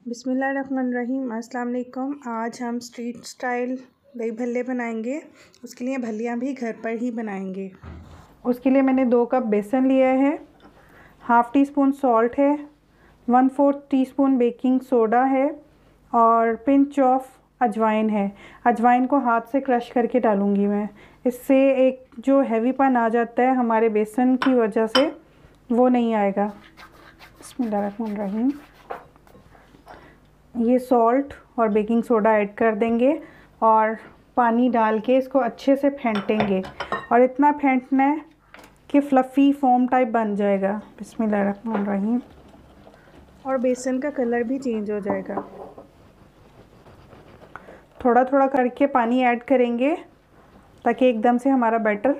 बिस्मिल्लाहिर्रहमानिर्रहीम। अस्सलाम वालेकुम। आज हम स्ट्रीट स्टाइल दही भल्ले बनाएंगे। उसके लिए भल्लियाँ भी घर पर ही बनाएंगे। उसके लिए मैंने 2 कप बेसन लिया है, हाफ़ टी स्पून सॉल्ट है, 1/4 टीस्पून बेकिंग सोडा है और पिंच ऑफ अजवाइन है। अजवाइन को हाथ से क्रश करके डालूँगी मैं। इससे एक जो हैवीपन आ जाता है हमारे बेसन की वजह से, वो नहीं आएगा। बिस्मिल्लाहिर्रहमानिर्रहीम। ये सॉल्ट और बेकिंग सोडा ऐड कर देंगे और पानी डाल के इसको अच्छे से फेंटेंगे और इतना फेंटना है कि फ्लफ़ी फोम टाइप बन जाएगा। बिस्मिल्लाहिर्रहमानिर्रहीम। और बेसन का कलर भी चेंज हो जाएगा। थोड़ा थोड़ा करके पानी ऐड करेंगे ताकि एकदम से हमारा बैटर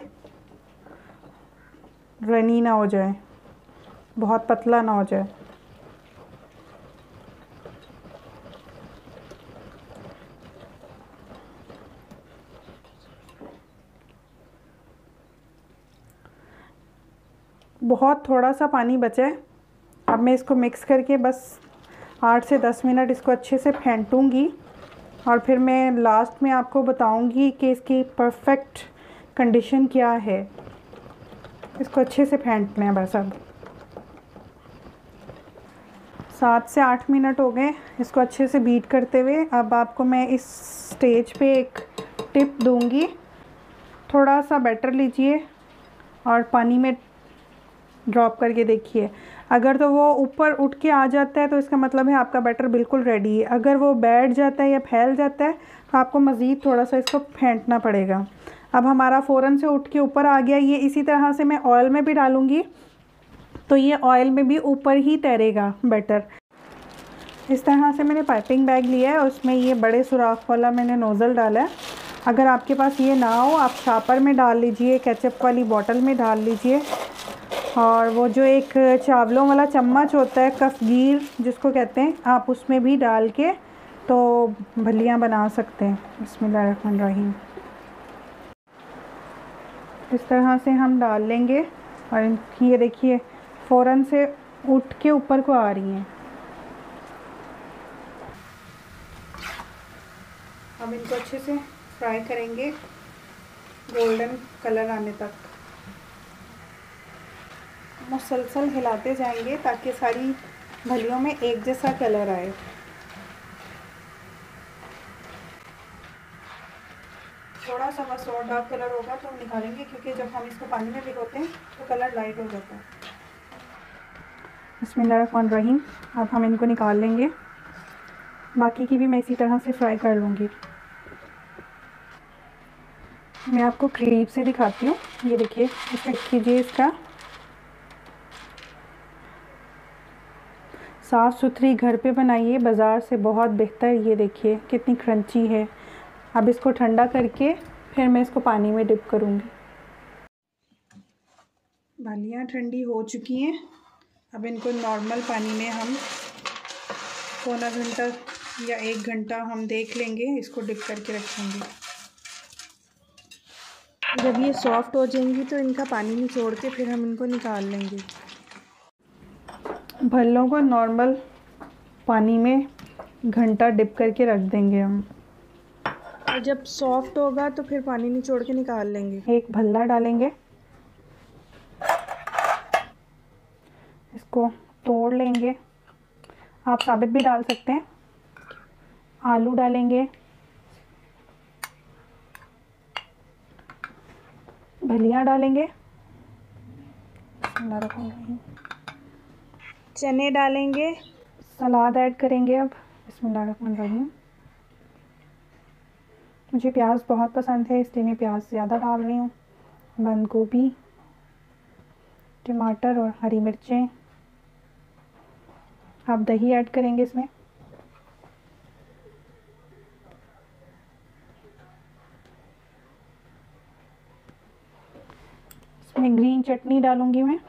रनी ना हो जाए, बहुत पतला ना हो जाए। बहुत थोड़ा सा पानी बचा है। अब मैं इसको मिक्स करके बस 8 से 10 मिनट इसको अच्छे से फेंटूंगी और फिर मैं लास्ट में आपको बताऊंगी कि इसकी परफेक्ट कंडीशन क्या है। इसको अच्छे से फेंटना है बस। अब 7 से 8 मिनट हो गए इसको अच्छे से बीट करते हुए। अब आपको मैं इस स्टेज पे एक टिप दूंगी। थोड़ा सा बैटर लीजिए और पानी में ड्रॉप करके देखिए। अगर तो वो ऊपर उठ के आ जाता है तो इसका मतलब है आपका बैटर बिल्कुल रेडी है। अगर वो बैठ जाता है या फैल जाता है तो आपको मज़ीद थोड़ा सा इसको फेंटना पड़ेगा। अब हमारा फ़ौरन से उठ के ऊपर आ गया ये। इसी तरह से मैं ऑयल में भी डालूँगी तो ये ऑयल में भी ऊपर ही तैरेगा बैटर। इस तरह से मैंने पाइपिंग बैग लिया है, उसमें ये बड़े सुराख वाला मैंने नोज़ल डाला है। अगर आपके पास ये ना हो आप शापर में डाल लीजिए, केचप वाली बॉटल में डाल लीजिए। और वो जो एक चावलों वाला चम्मच होता है, कफ़गीर जिसको कहते हैं, आप उसमें भी डाल के तो भल्लियाँ बना सकते हैं। बिस्मिल्लाहिर्रहमानिर्रहीम। इस तरह से हम डाल लेंगे और ये देखिए फ़ौरन से उठ के ऊपर को आ रही हैं। अब इनको अच्छे से फ्राई करेंगे गोल्डन कलर आने तक। मुसलसल हिलाते जाएंगे ताकि सारी भलियों में एक जैसा कलर आए। थोड़ा सा बस और डार्क कलर होगा तो हम निकालेंगे, क्योंकि जब हम इसको पानी में भिगोते हैं तो कलर लाइट हो जाता है। बिस्मिल्लाहिर्रहमानिर्रहीम। अब हम इनको निकाल लेंगे। बाकी की भी मैं इसी तरह से फ्राई कर लूँगी। मैं आपको करीब से दिखाती हूँ। ये देखिए, इफेक्ट कीजिए इसका। साफ़ सुथरी घर पे बनाइए, बाज़ार से बहुत बेहतर। ये देखिए कितनी क्रंची है। अब इसको ठंडा करके फिर मैं इसको पानी में डिप करूँगी। भलियाँ ठंडी हो चुकी हैं। अब इनको नॉर्मल पानी में हम पौना घंटा या 1 घंटा हम देख लेंगे, इसको डिप करके रखेंगे। जब ये सॉफ़्ट हो जाएंगी तो इनका पानी निचोड़ के फिर हम इनको निकाल लेंगे। भल्लों को नॉर्मल पानी में घंटा डिप करके रख देंगे हम, और जब सॉफ्ट होगा तो फिर पानी निचोड़ के निकाल लेंगे। एक भल्ला डालेंगे, इसको तोड़ लेंगे। आप साबित भी डाल सकते हैं। आलू डालेंगे, भलियाँ डालेंगे, चने डालेंगे, सलाद ऐड करेंगे। अब बिस्मिल्लाहिर्रहमानिर्रहीम। मुझे प्याज बहुत पसंद है इसलिए मैं प्याज ज़्यादा डाल रही हूँ। बंद गोभी, टमाटर और हरी मिर्चें। आप दही ऐड करेंगे इसमें। इसमें ग्रीन चटनी डालूंगी मैं।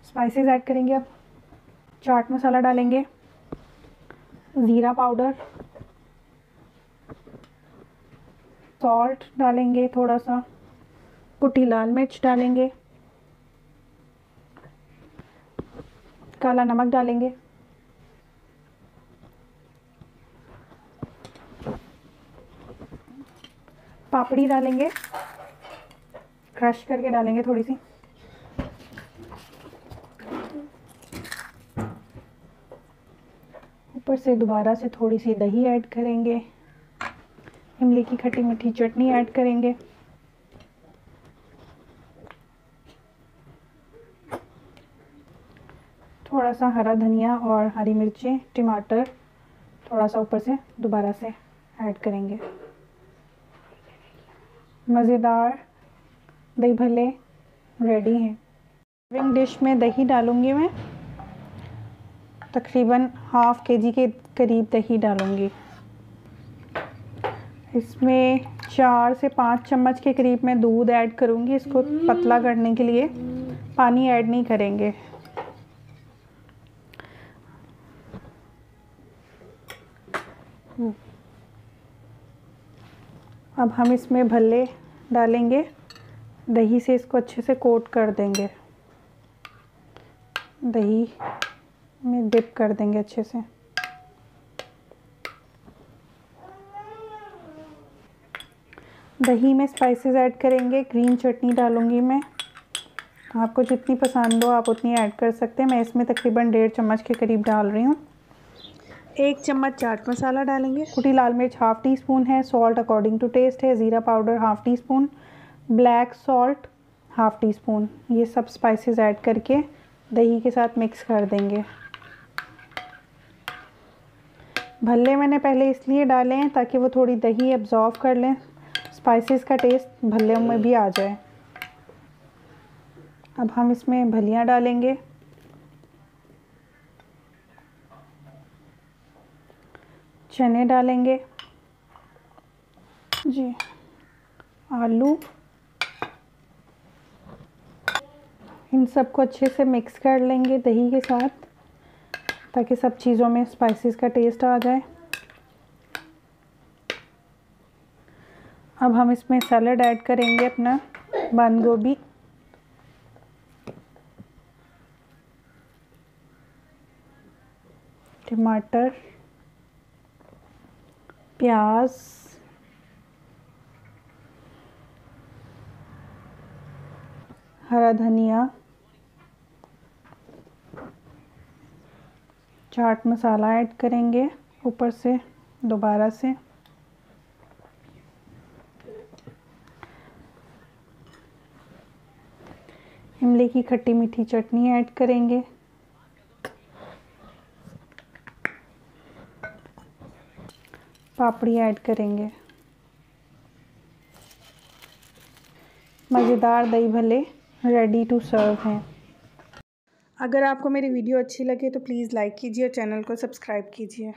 स्पाइसेस ऐड करेंगे। अब चाट मसाला डालेंगे, ज़ीरा पाउडर, सॉल्ट डालेंगे, थोड़ा सा कुटी लाल मिर्च डालेंगे, काला नमक डालेंगे, पापड़ी डालेंगे, क्रश करके डालेंगे थोड़ी सी, ऊपर से दोबारा से थोड़ी सी दही ऐड करेंगे, इमली की खट्टी मीठी चटनी ऐड करेंगे, थोड़ा सा हरा धनिया और हरी मिर्चें, टमाटर थोड़ा सा ऊपर से दोबारा से ऐड करेंगे। मज़ेदार दही भल्ले रेडी हैं। सर्विंग डिश में दही डालूंगी मैं, तकरीबन हाफ़ केजी के करीब दही डालूंगी। इसमें 4 से 5 चम्मच के करीब मैं दूध ऐड करूंगी, इसको पतला करने के लिए, पानी ऐड नहीं करेंगे। अब हम इसमें भल्ले डालेंगे, दही से इसको अच्छे से कोट कर देंगे, दही में डिप कर देंगे अच्छे से। दही में स्पाइसेस ऐड करेंगे, ग्रीन चटनी डालूंगी मैं, आपको जितनी पसंद हो आप उतनी ऐड कर सकते हैं। मैं इसमें तकरीबन 1.5 चम्मच के करीब डाल रही हूँ। 1 चम्मच चाट मसाला डालेंगे, कुटी लाल मिर्च हाफ़ टी स्पून है, सॉल्ट अकॉर्डिंग टू टेस्ट है, ज़ीरा powder half tea spoon, black salt half tea spoon. ये सब स्पाइसेस ऐड करके दही के साथ मिक्स कर देंगे। भल्ले मैंने पहले इसलिए डाले हैं ताकि वो थोड़ी दही एब्जॉर्व कर लें, स्पाइसेस का टेस्ट भल्ले में भी आ जाए। अब हम इसमें भलियाँ डालेंगे, चने डालेंगे जी, आलू, इन सबको अच्छे से मिक्स कर लेंगे दही के साथ ताकि सब चीज़ों में स्पाइसेस का टेस्ट आ जाए। अब हम इसमें सैलड ऐड करेंगे अपना, बंद गोभी, टमाटर, प्याज, हरा धनिया, चाट मसाला ऐड करेंगे ऊपर से दोबारा से, इमली की खट्टी मीठी चटनी ऐड करेंगे, पापड़ी ऐड करेंगे। मज़ेदार दही भल्ले रेडी टू सर्व हैं। अगर आपको मेरी वीडियो अच्छी लगे तो प्लीज़ लाइक कीजिए और चैनल को सब्सक्राइब कीजिए।